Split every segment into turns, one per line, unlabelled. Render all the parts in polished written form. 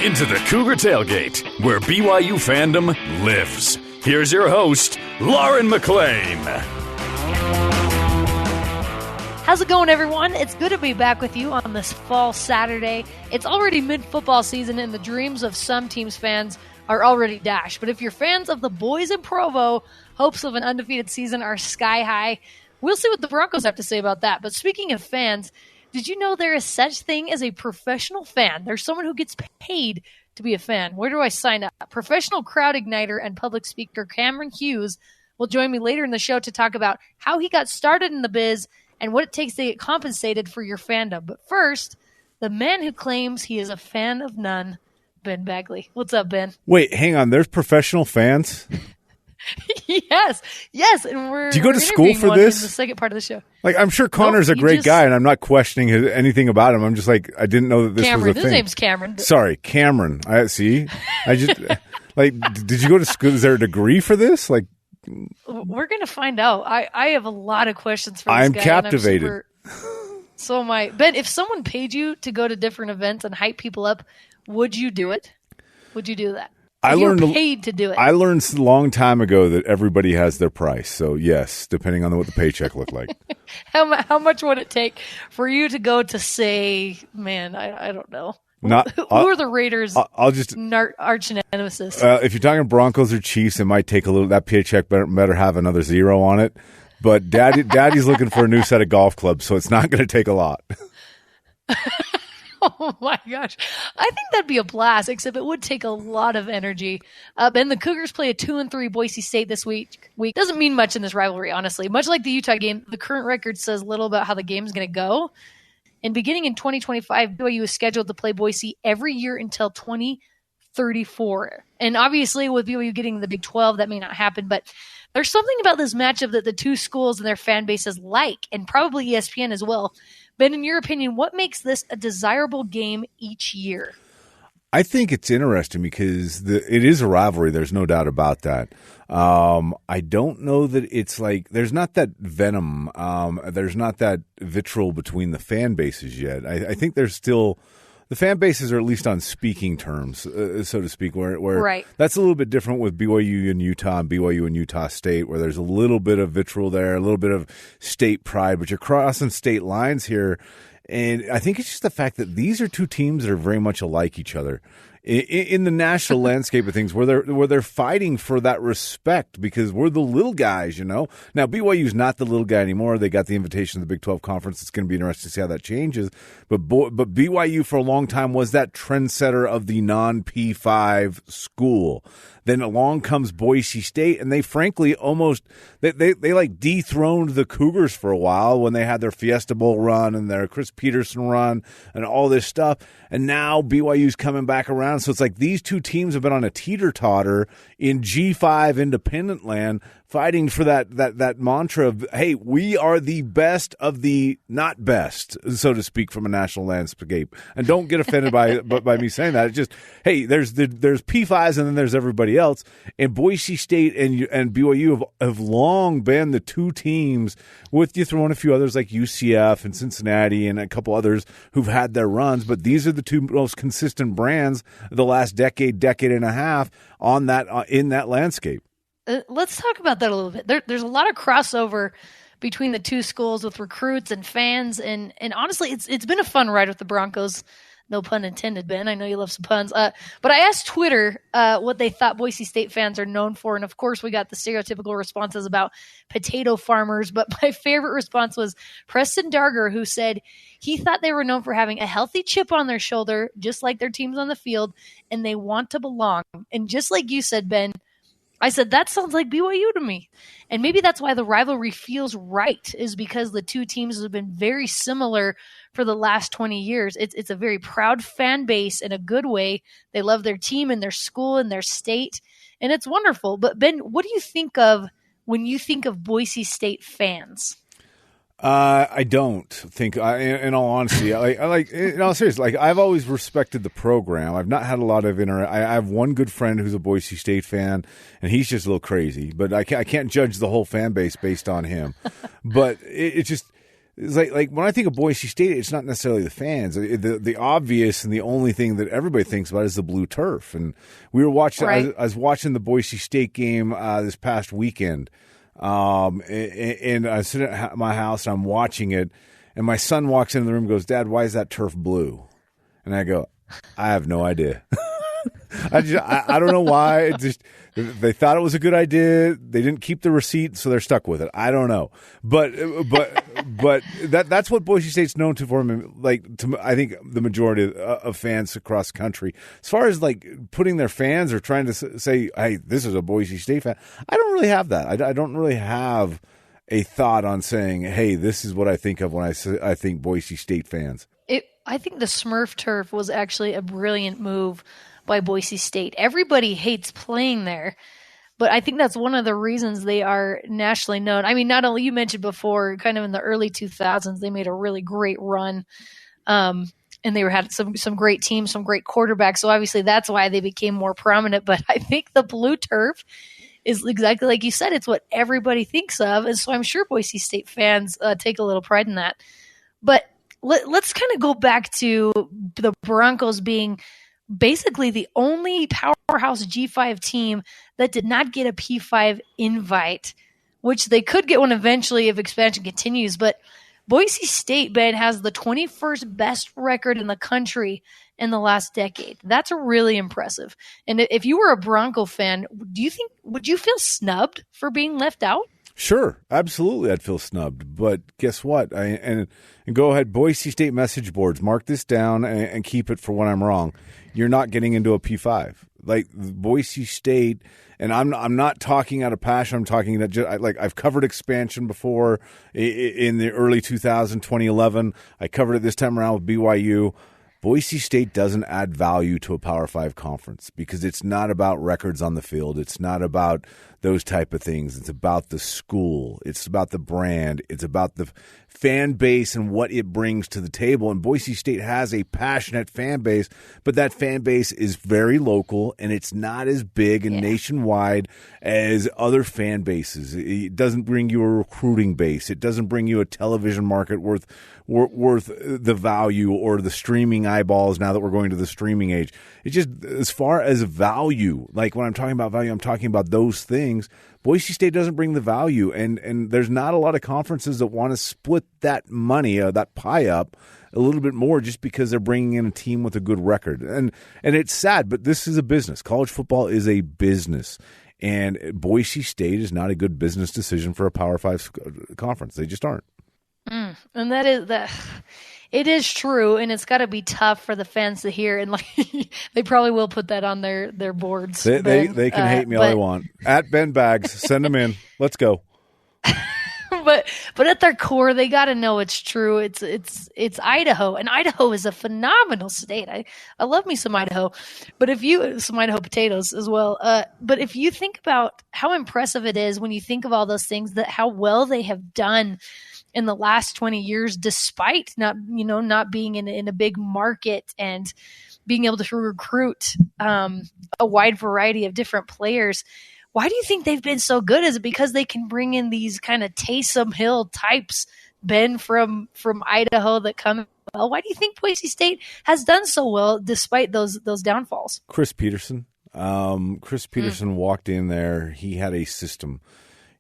into the Cougar Tailgate, where BYU fandom lives. Here's your host, Lauren McLean.
How's it going, everyone? It's good to be back with you on this fall Saturday. It's already mid-football season, and the dreams of some teams' fans are already dashed. But if you're fans of the boys in Provo, hopes of an undefeated season are sky high. We'll see what the Broncos have to say about that. But speaking of fans, did you know there is such thing as a professional fan? There's someone who gets paid to be a fan. Where do I sign up? Professional crowd igniter and public speaker Cameron Hughes will join me later in the show to talk about how he got started in the biz and what it takes to get compensated for your fandom. But first, the man who claims he is a fan of none, Ben Bagley. What's up, Ben?
Wait, hang on. There's professional fans?
Yes. And we're.
Do you go to school for this?
In the second part of the show.
Like, I'm sure Connor's a great guy, and I'm not questioning anything about him. I'm just like, I didn't know that this
Cameron.
was a thing.
His name's Cameron.
Sorry, Cameron. I just like. Did you go to school? Is there a degree for this? Like,
we're gonna find out. I have a lot of questions for this
I'm
guy.
captivated.
So am I. Ben, if someone paid you to go to different events and hype people up, would you do it? Would you do that? You're paid to do it.
I learned a long time ago that everybody has their price. So yes, depending on what the paycheck looked like.
How much would it take for you to go to say, man, I don't know. Who are the Raiders' arch nemesis?
If you're talking Broncos or Chiefs, it might take a little. That paycheck better have another zero on it. But Daddy's looking for a new set of golf clubs, so it's not going to take a lot.
Oh, my gosh. I think that'd be a blast, except it would take a lot of energy. And the Cougars play a 2-3 Boise State this week. Doesn't mean much in this rivalry, honestly. Much like the Utah game, the current record says little about how the game's going to go. And beginning in 2025, BYU is scheduled to play Boise every year until 2034. And obviously, with BYU getting the Big 12, that may not happen. But there's something about this matchup that the two schools and their fan bases like, and probably ESPN as well. Ben, in your opinion, what makes this a desirable game each year?
I think it's interesting because it is a rivalry. There's no doubt about that. I don't know that it's like there's not that venom. There's not that vitriol between the fan bases yet. I think there's still the fan bases are at least on speaking terms, so to speak. Where
right.
That's a little bit different with BYU and Utah and BYU and Utah State, where there's a little bit of vitriol there, a little bit of state pride, but you're crossing state lines here. And I think it's just the fact that these are two teams that are very much alike each other in the national landscape of things, where they're fighting for that respect because we're the little guys, you know. Now BYU's not the little guy anymore. They got the invitation to the Big 12 conference. It's going to be interesting to see how that changes. But BYU for a long time was that trendsetter of the non-P5 school. Then along comes Boise State, and they frankly almost they like dethroned the Cougars for a while when they had their Fiesta Bowl run and their Chris Peterson run and all this stuff. And now BYU's coming back around. So it's like these two teams have been on a teeter-totter in G5 independent land, fighting for that mantra of, hey, we are the best of the not best, so to speak, from a national landscape. And don't get offended by me saying that. It's just, hey, there's P5s and then there's everybody else. And Boise State and BYU have long been the two teams, with you throwing a few others like UCF and Cincinnati and a couple others who've had their runs. But these are the two most consistent brands the last decade and a half on that in that landscape.
Let's talk about that a little bit. There's a lot of crossover between the two schools with recruits and fans, and honestly, it's been a fun ride with the Broncos. No pun intended, Ben. I know you love some puns. But I asked Twitter what they thought Boise State fans are known for, and of course, we got the stereotypical responses about potato farmers. But my favorite response was Preston Darger, who said he thought they were known for having a healthy chip on their shoulder, just like their teams on the field, and they want to belong. And just like you said, Ben, I said, that sounds like BYU to me. And maybe that's why the rivalry feels right, is because the two teams have been very similar for the last 20 years. It's a very proud fan base in a good way. They love their team and their school and their state, and it's wonderful. But Ben, what do you think of when you think of Boise State fans?
I don't think, in all honesty, in all seriousness, like I've always respected the program. I've not had a lot of I have one good friend who's a Boise State fan, and he's just a little crazy. But I can't judge the whole fan base based on him. But it's just it's like when I think of Boise State, it's not necessarily the fans. The obvious and the only thing that everybody thinks about is the blue turf. And we were watching.
Right.
I was watching the Boise State game this past weekend, and I sit at my house and I'm watching it, and my son walks into the room and goes, "Dad, why is that turf blue?" And I go, "I have no idea." I don't know why. It just they thought it was a good idea. They didn't keep the receipt, so they're stuck with it. I don't know, but that's what Boise State's known to for. I think the majority of fans across the country, as far as like putting their fans or trying to say, "Hey, this is a Boise State fan," I don't really have that. I don't really have a thought on saying, "Hey, this is what I think of when I think Boise State fans."
I think the Smurf turf was actually a brilliant move by Boise State. Everybody hates playing there, but I think that's one of the reasons they are nationally known. I mean, not only you mentioned before, kind of in the early 2000s, they made a really great run, and they had some great teams, some great quarterbacks. So obviously that's why they became more prominent. But I think the blue turf is exactly like you said. It's what everybody thinks of, and so I'm sure Boise State fans take a little pride in that. But let's kind of go back to the Broncos being basically the only powerhouse G5 team that did not get a P5 invite, which they could get one eventually if expansion continues. But Boise State, Ben, has the 21st best record in the country in the last decade. That's really impressive. And if you were a Bronco fan, would you feel snubbed for being left out?
Sure, absolutely, I'd feel snubbed. But guess what? And go ahead, Boise State message boards. Mark this down and keep it for when I'm wrong. You're not getting into a P5. Like Boise State, and I'm not talking out of passion. I'm talking that I've covered expansion before in the early 2011. I covered it this time around with BYU. Boise State doesn't add value to a Power 5 conference because it's not about records on the field. It's not about those type of things. It's about the school. It's about the brand. It's about the fan base and what it brings to the table. And Boise State has a passionate fan base, but that fan base is very local and it's not as big and nationwide as other fan bases. It doesn't bring you a recruiting base. It doesn't bring you a television market worth the value or the streaming eyeballs now that we're going to the streaming age. It's just as far as value, like when I'm talking about value, I'm talking about those things. Boise State doesn't bring the value, and there's not a lot of conferences that want to split that money, that pie up a little bit more just because they're bringing in a team with a good record. And it's sad, but this is a business. College football is a business. And Boise State is not a good business decision for a Power 5 conference. They just aren't.
And it is true, and it's got to be tough for the fans to hear, and like they probably will put that on their boards.
They can hate me all they want. At Ben Bags, send them in. Let's go.
But at their core, they got to know it's true. It's Idaho, and Idaho is a phenomenal state. I love me some Idaho, but some Idaho potatoes as well. But if you think about how impressive it is when you think of all those things, that how well they have done in the last 20 years, despite not being in a big market and being able to recruit a wide variety of different players. Why do you think they've been so good? Is it because they can bring in these kind of Taysom Hill types, Ben, from Idaho that come well? Why do you think Boise State has done so well despite those downfalls?
Chris Peterson. Chris Peterson walked in there. He had a system.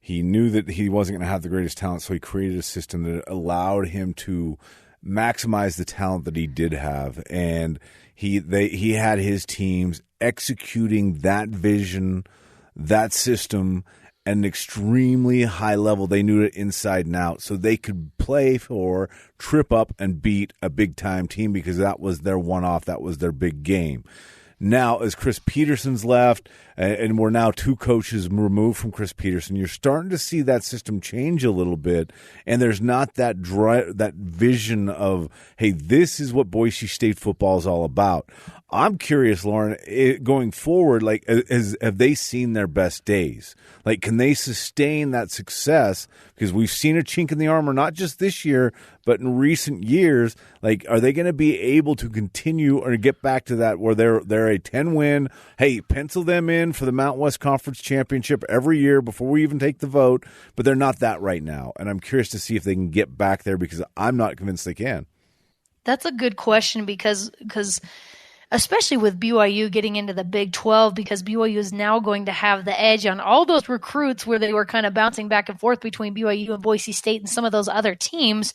He knew that he wasn't going to have the greatest talent, so he created a system that allowed him to maximize the talent that he did have. And he had his teams executing that vision, that system at an extremely high level. They knew it inside and out, so they could play for, trip up, and beat a big-time team because that was their one-off. That was their big game. Now, as Chris Peterson's left, and we're now 2 coaches removed from Chris Peterson, you're starting to see that system change a little bit, and there's not that vision of, hey, this is what Boise State football is all about. I'm curious, Lauren, going forward, like, have they seen their best days? Like, can they sustain that success? Because we've seen a chink in the armor, not just this year, But in recent years, like, are they going to be able to continue or get back to that where they're a 10-win? Hey, pencil them in for the Mountain West Conference Championship every year before we even take the vote. But they're not that right now, and I'm curious to see if they can get back there because I'm not convinced they can.
That's a good question because especially with BYU getting into the Big 12, because BYU is now going to have the edge on all those recruits where they were kind of bouncing back and forth between BYU and Boise State and some of those other teams,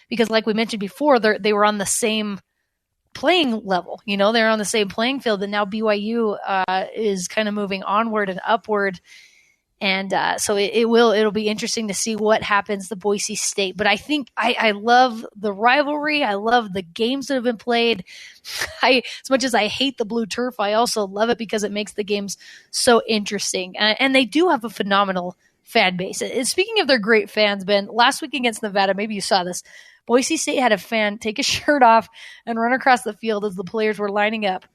because like we mentioned before, they were on the same playing level. They're on the same playing field, and now BYU is kind of moving onward and upward. And so it'll be interesting to see what happens to Boise State. But I think I love the rivalry. I love the games that have been played. As much as I hate the blue turf, I also love it because it makes the games so interesting. And they do have a phenomenal fan base. And speaking of their great fans, Ben, last week against Nevada, maybe you saw this, Boise State had a fan take his shirt off and run across the field as the players were lining up.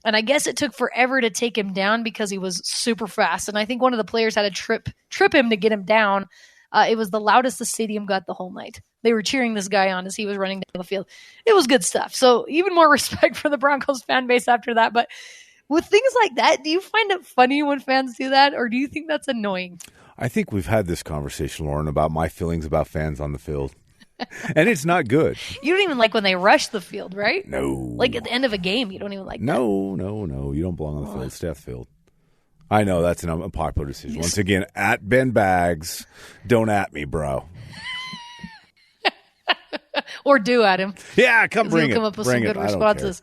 And I guess it took forever to take him down because he was super fast. And I think one of the players had to trip him to get him down. It was the loudest the stadium got the whole night. They were cheering this guy on as he was running down the field. It was good stuff. So even more respect for the Broncos fan base after that. But with things like that, do you find it funny when fans do that, or do you think that's annoying?
I think we've had this conversation, Lauren, about my feelings about fans on the field. And it's not good.
You don't even like when they rush the field, right?
No.
Like at the end of a game, you don't even like that.
No. You don't belong on the field. Stay off the field. I know that's an unpopular decision. Once again, at Ben Bags, don't at me, bro.
Or do at him.
Yeah, bring it.
Come up with some good responses.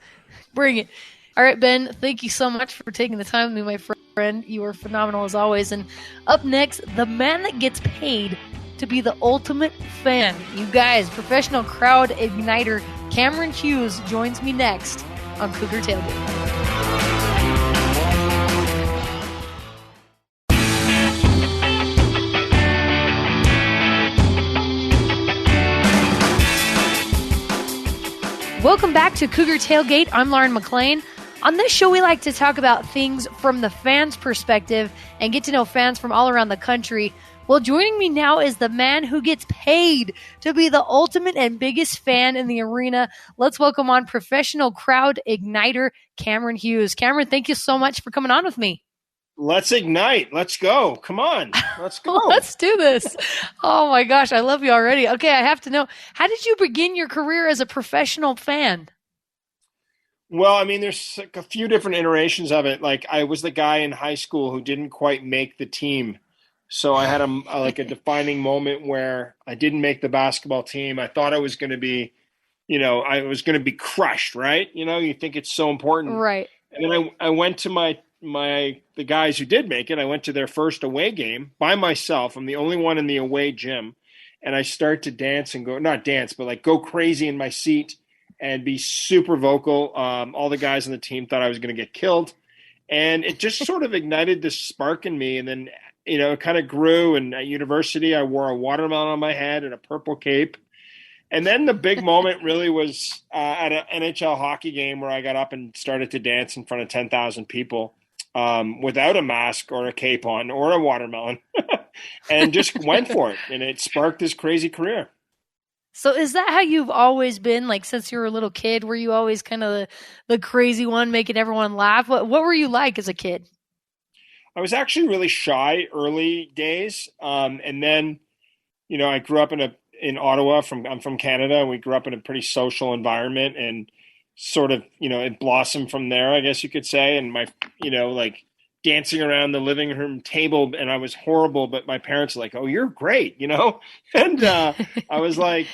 Bring it. All right, Ben, thank you so much for taking the time with me, my friend. You are phenomenal as always. And up next, the man that gets paid to be the ultimate fan. You guys, professional crowd igniter Cameron Hughes joins me next on Cougar Tailgate. Welcome back to Cougar Tailgate. I'm Lauren McLean. On this show, we like to talk about things from the fans' perspective and get to know fans from all around the country. Well, joining me now is the man who gets paid to be the ultimate and biggest fan in the arena. Let's welcome on professional crowd igniter, Cameron Hughes. Cameron, thank you so much for coming on with me.
Let's ignite. Let's go. Come on. Let's go.
Let's do this. Oh my gosh, I love you already. Okay, I have to know, how did you begin your career as a professional fan?
Well, I mean, there's like a few different iterations of it. Like, I was the guy in high school who didn't quite make the team. So I had a defining moment where I didn't make the basketball team. I thought I was going to be, I was going to be crushed, right? You think it's so important.
Right.
And then I went to the guys who did make it. I went to their first away game by myself. I'm the only one in the away gym. And I start to dance and go crazy in my seat and be super vocal. All the guys on the team thought I was going to get killed. And it just sort of ignited this spark in me. And then, it kind of grew. And at university, I wore a watermelon on my head and a purple cape. And then the big moment really was at an NHL hockey game where I got up and started to dance in front of 10,000 people without a mask or a cape on or a watermelon and just went for it. And it sparked this crazy career.
So is that how you've always been? Like, since you were a little kid, were you always kind of the crazy one making everyone laugh? What were you like as a kid?
I was actually really shy early days. And then, I grew up in Ottawa. I'm from Canada, and we grew up in a pretty social environment, and sort of, it blossomed from there, I guess you could say. And my, dancing around the living room table, and I was horrible, but my parents were like, "Oh, you're great," And I was like,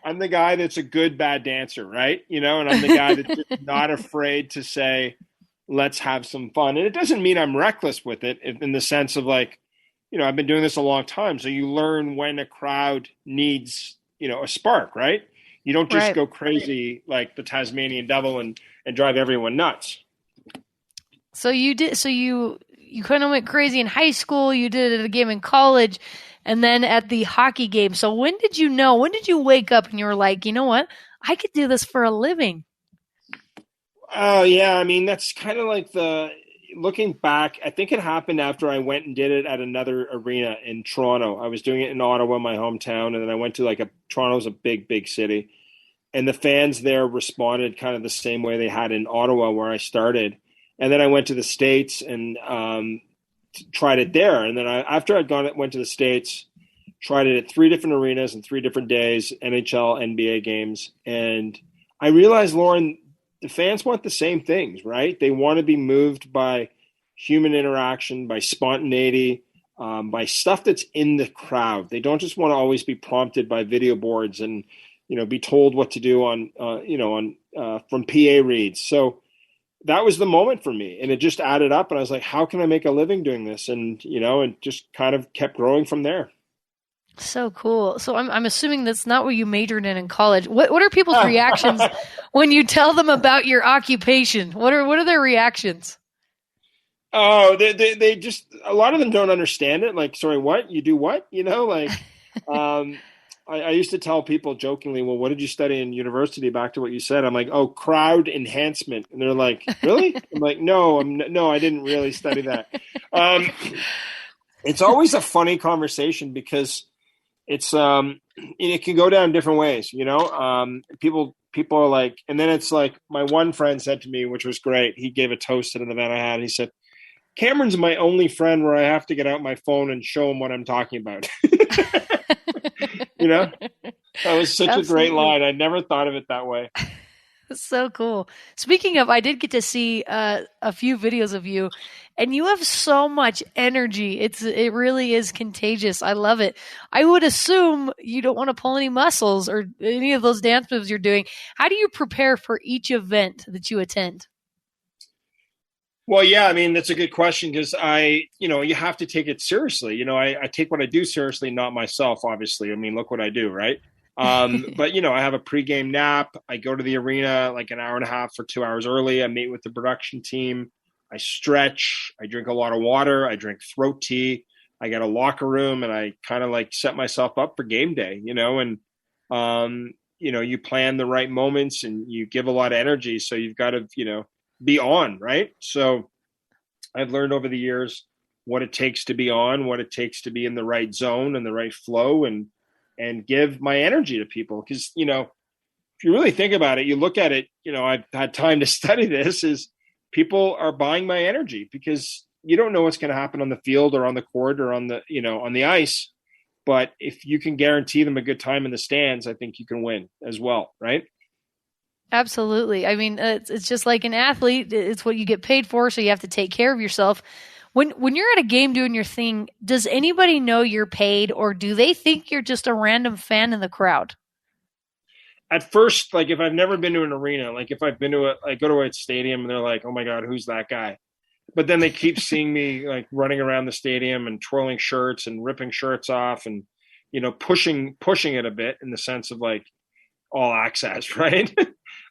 I'm the guy that's a good bad dancer, right? And I'm the guy that's just not afraid to say, let's have some fun. And it doesn't mean I'm reckless with it in the sense of like, I've been doing this a long time. So you learn when a crowd needs, a spark, right? You don't just go crazy like the Tasmanian devil and drive everyone nuts.
So you did. So you kind of went crazy in high school. You did it at a game in college, and then at the hockey game. So when did you know? When did you wake up and you were like, you know what? I could do this for a living.
Oh yeah, I mean that's kind of like looking back, I think it happened after I went and did it at another arena in Toronto. I was doing it in Ottawa, my hometown, and then I went to Toronto's a big, big city. And the fans there responded kind of the same way they had in Ottawa where I started. And then I went to the States and tried it there. And then after went to the States, tried it at 3 different arenas in 3 different days, NHL, NBA games. And I realized, Lauren, the fans want the same things, right? They want to be moved by human interaction, by spontaneity, by stuff that's in the crowd. They don't just want to always be prompted by video boards and, be told what to do from PA reads. So that was the moment for me, and it just added up. And I was like, how can I make a living doing this? And, and just kind of kept growing from there.
So cool. So I'm assuming that's not what you majored in college. What are people's reactions when you tell them about your occupation? What are their reactions?
Oh, they just, a lot of them don't understand it. Like, sorry, what? You do what? I used to tell people jokingly, well, what did you study in university? Back to what you said. I'm like, oh, crowd enhancement. And they're like, really? I'm like, no, I didn't really study that. It's always a funny conversation because it's, it can go down different ways, people are like, and then it's like my one friend said to me, which was great. He gave a toast at an event I had. He said, Cameron's my only friend where I have to get out my phone and show him what I'm talking about. That was such a great line. I never thought of it that way.
So cool. Speaking of, I did get to see a few videos of you, and you have so much energy. It really is contagious. I love it. I would assume you don't want to pull any muscles or any of those dance moves you're doing. How do you prepare for each event that you attend?
Well, yeah, I mean, that's a good question because you have to take it seriously. I take what I do seriously, not myself, obviously. I mean, look what I do, right? But, I have a pregame nap. I go to the arena like an hour and a half or 2 hours early. I meet with the production team. I stretch. I drink a lot of water. I drink throat tea. I get a locker room and I kind of like set myself up for game day, and, you plan the right moments and you give a lot of energy. So you've got to, be on, right? So I've learned over the years what it takes to be on, what it takes to be in the right zone and the right flow and give my energy to people. Because, if you really think about it, you look at it, I've had time to study this, is people are buying my energy because you don't know what's going to happen on the field or on the court or on the, on the ice. But if you can guarantee them a good time in the stands, I think you can win as well, right?
Absolutely. I mean, it's just like an athlete. It's what you get paid for, so you have to take care of yourself. When you're at a game doing your thing, does anybody know you're paid, or do they think you're just a random fan in the crowd?
At first, like if I've never been to an arena, like if I've been to I go to a stadium and they're like, oh my God, who's that guy? But then they keep seeing me like running around the stadium and twirling shirts and ripping shirts off and, pushing it a bit in the sense of like all access, right?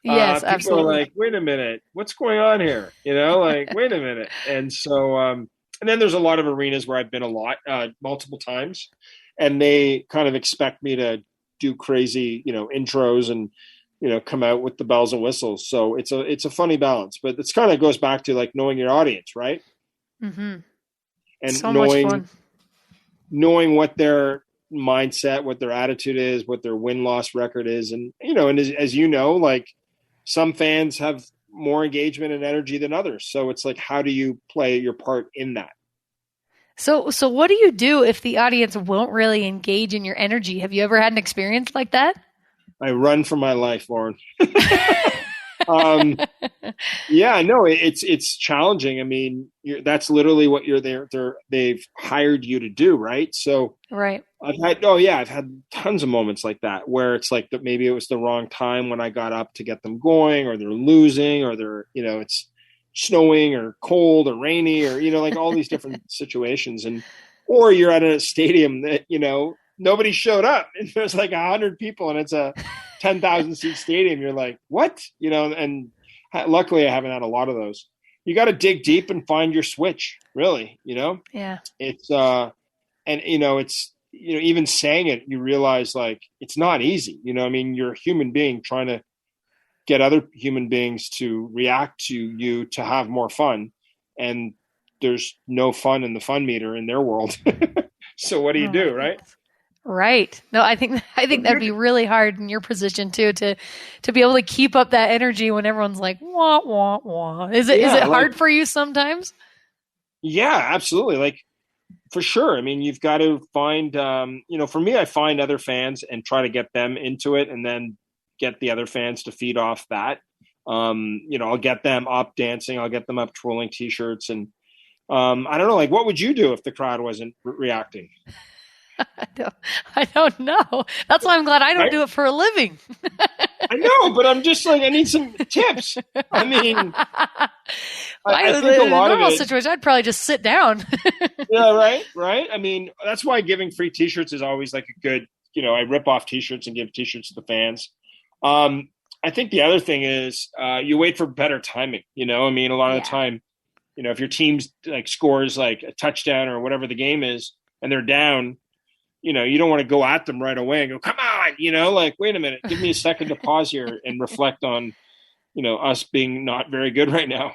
Yes,
people
absolutely.
Are like, wait a minute, what's going on here? Like, wait a minute. And so, and then there's a lot of arenas where I've been multiple times, and they kind of expect me to do crazy, intros and, come out with the bells and whistles. So it's a funny balance, but it's kind of goes back to like knowing your audience, right? Mm-hmm. And
so much fun.
Knowing what their mindset, what their attitude is, what their win-loss record is. And, and as you know, like some fans have more engagement and energy than others. So it's like, how do you play your part in that?
So what do you do if the audience won't really engage in your energy? Have you ever had an experience like that?
I run for my life, Lauren. Yeah, no, it's challenging. I mean, that's literally what they've hired you to do, right? So
right.
I've had tons of moments like that where it's like that maybe it was the wrong time when I got up to get them going, or they're losing, or they're, it's snowing or cold or rainy, or, like all these different situations. Or you're at a stadium that, nobody showed up and there's like 100 people and it's a 10,000 seat stadium. You're like, what? And luckily I haven't had a lot of those. You got to dig deep and find your switch, really, Yeah. It's, and it's, even saying it, you realize like, it's not easy. I mean, you're a human being trying to get other human beings to react to you to have more fun. and there's no fun in the fun meter in their world. So what do you do, right?
Right. No, I think that'd be really hard in your position too, to be able to keep up that energy when everyone's like, wah, wah, wah. Is it hard for you sometimes?
Yeah, absolutely. Like, for sure. I mean, you've got to find, for me, I find other fans and try to get them into it, and then get the other fans to feed off that. I'll get them up dancing. I'll get them up twirling T-shirts. And I don't know, like, what would you do if the crowd wasn't reacting?
I don't know. That's why I'm glad I don't do it for a living.
I know, but I'm just like, I need some tips. I mean, I think a lot of it,
situation, I'd probably just sit down.
Yeah, right. I mean, that's why giving free T-shirts is always like a good, I rip off T-shirts and give T-shirts to the fans. I think the other thing is you wait for better timing. I mean, a lot of the time, if your team's like scores like a touchdown or whatever the game is, and they're down, you don't want to go at them right away and go, come on, like, wait a minute, give me a second to pause here and reflect on, us being not very good right now.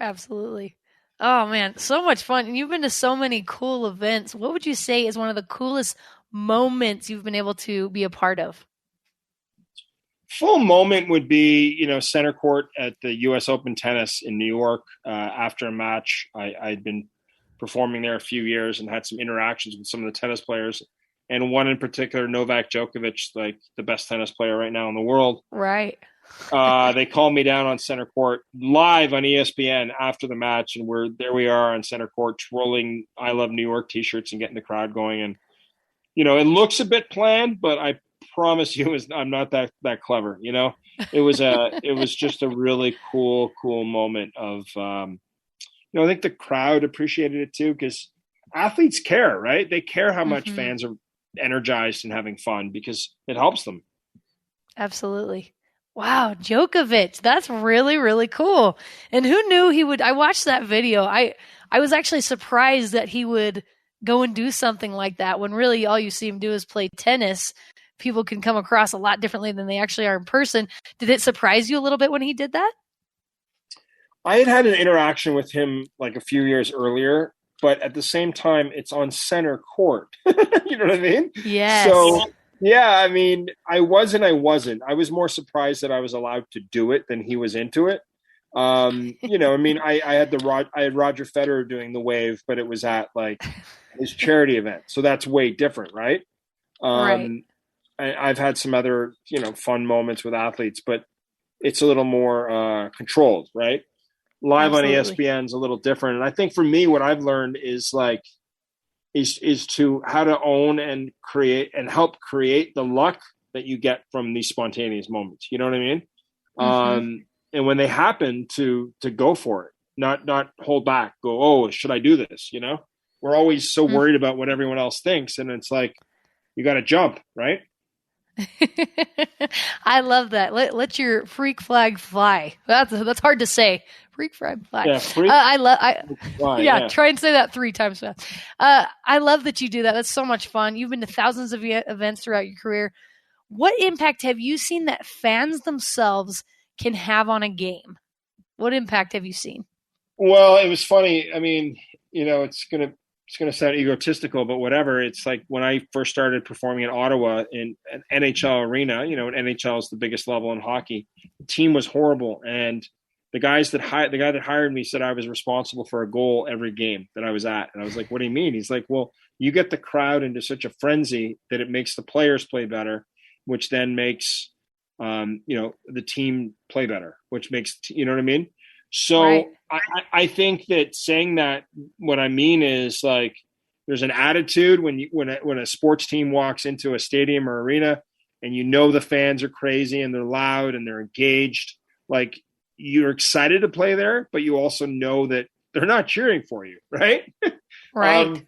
Absolutely. Oh man, so much fun. And you've been to so many cool events. What would you say is one of the coolest moments you've been able to be a part of?
Full moment would be, center court at the U.S. Open tennis in New York. After a match, I'd been performing there a few years and had some interactions with some of the tennis players, and one in particular, Novak Djokovic, like the best tennis player right now in the world.
Right.
They called me down on center court live on ESPN after the match, and we are on center court twirling "I Love New York" T-shirts and getting the crowd going. And it looks a bit planned, but I promise you, I'm not that clever. It was just a really cool moment of. I think the crowd appreciated it too, because athletes care, right? They care how much fans are energized and having fun, because it helps them.
Absolutely. Wow, Djokovic. That's really, really cool. And who knew he would? I watched that video. I was actually surprised that he would go and do something like that, when really all you see him do is play tennis. People can come across a lot differently than they actually are in person. Did it surprise you a little bit when he did that?
I had an interaction with him like a few years earlier, but at the same time, it's on center court. You know what I mean?
Yes.
So, yeah, I mean, I was and I wasn't. I was more surprised that I was allowed to do it than he was into it. I mean, I had Roger Federer doing the wave, but it was at like his charity event. So that's way different, right?
Right.
I've had some other, fun moments with athletes, but it's a little more controlled, right? Live Absolutely. On ESPN is a little different. And I think for me, what I've learned is to how to own and create and help create the luck that you get from these spontaneous moments. You know what I mean? And when they happen, to go for it, not hold back, go, oh, should I do this? We're always so worried about what everyone else thinks. And it's like, you got to jump, right?
I love that. Let your freak flag fly. That's hard to say. Freak flag fly. Yeah, try and say that 3 times fast. I love that you do that. That's so much fun. You've been to thousands of events throughout your career. What impact have you seen that fans themselves can have on a game? What impact have you seen?
Well, it was funny. I mean, it's gonna sound egotistical, but whatever. It's like when I first started performing in Ottawa in an NHL arena, NHL is the biggest level in hockey. The team was horrible. And the guy that hired me said I was responsible for a goal every game that I was at. And I was like, what do you mean? He's like, well, you get the crowd into such a frenzy that it makes the players play better, which then makes, the team play better, which makes, you know what I mean? So right. I think that saying that, what I mean is like, there's an attitude when a sports team walks into a stadium or arena, and the fans are crazy and they're loud and they're engaged. Like, you're excited to play there, but you also know that they're not cheering for you, right?
Right.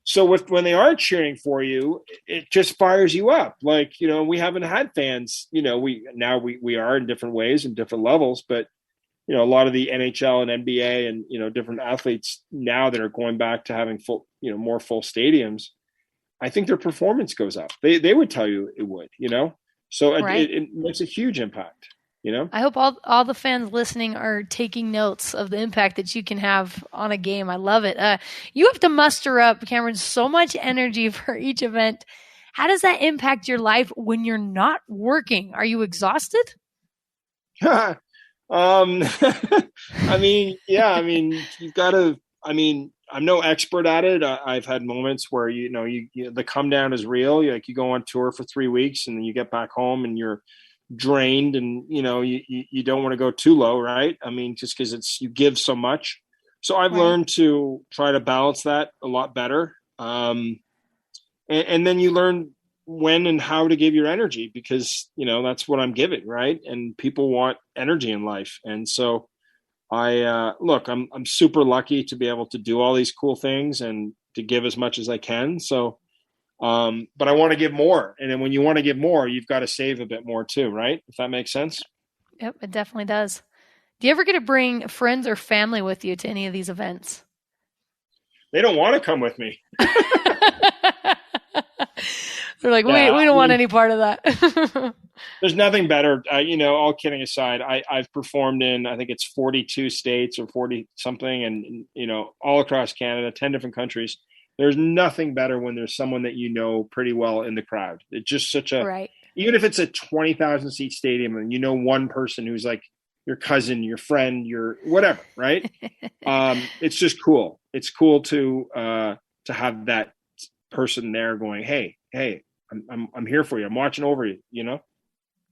So when they are cheering for you, it just fires you up. Like, we haven't had fans. We are in different ways and different levels, but a lot of the NHL and NBA and, different athletes now that are going back to having full, more full stadiums, I think their performance goes up. They would tell you it would, so right. it makes a huge impact.
I hope all the fans listening are taking notes of the impact that you can have on a game. I love it. You have to muster up, Cameron, so much energy for each event. How does that impact your life when you're not working? Are you exhausted?
I mean, you've got to, I'm no expert at it. I've had moments where, the come down is real. You go on tour for 3 weeks and then you get back home and you're drained and, you don't want to go too low. Right. I mean, just because you give so much. So I've learned to try to balance that a lot better. And then you learn when and how to give your energy because, that's what I'm giving. Right. And people want energy in life. And so I'm super lucky to be able to do all these cool things and to give as much as I can. So, but I want to give more. And then when you want to give more, you've got to save a bit more too, right? If that makes sense.
Yep, it definitely does. Do you ever get to bring friends or family with you to any of these events?
They don't want to come with me.
They're like, we don't want any part of that.
There's nothing better. All kidding aside, I've performed in, I think it's 42 states or 40 something and, all across Canada, 10 different countries. There's nothing better when there's someone that you know pretty well in the crowd. It's just such a, even if it's a 20,000 seat stadium and one person who's like your cousin, your friend, your whatever, right? It's just cool. It's cool to have that person there going, hey, I'm here for you. I'm watching over you,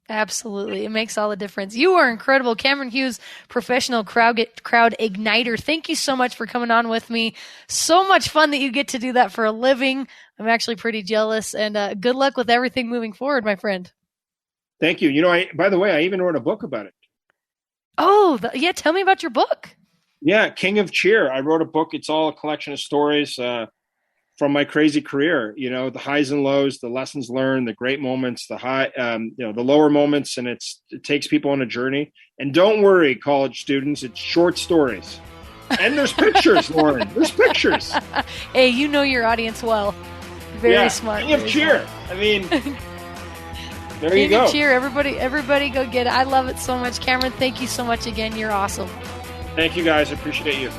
Absolutely. It makes all the difference. You are incredible. Cameron Hughes, professional crowd igniter. Thank you so much for coming on with me. So much fun that you get to do that for a living. I'm actually pretty jealous and good luck with everything moving forward, my friend.
Thank you. By the way, I even wrote a book about it.
Oh, yeah. Tell me about your book.
Yeah. King of Cheer. I wrote a book. It's all a collection of stories, from my crazy career, the highs and lows, the lessons learned, the great moments, the lower moments, and it takes people on a journey. And don't worry, college students, it's short stories. And there's pictures, Lauren. There's pictures.
Hey, you know your audience well. Very smart.
King of Cheer.
Smart.
I mean, there
King
you go.
Of Cheer. Everybody go get it. I love it so much. Cameron, thank you so much again. You're awesome.
Thank you, guys. I appreciate you.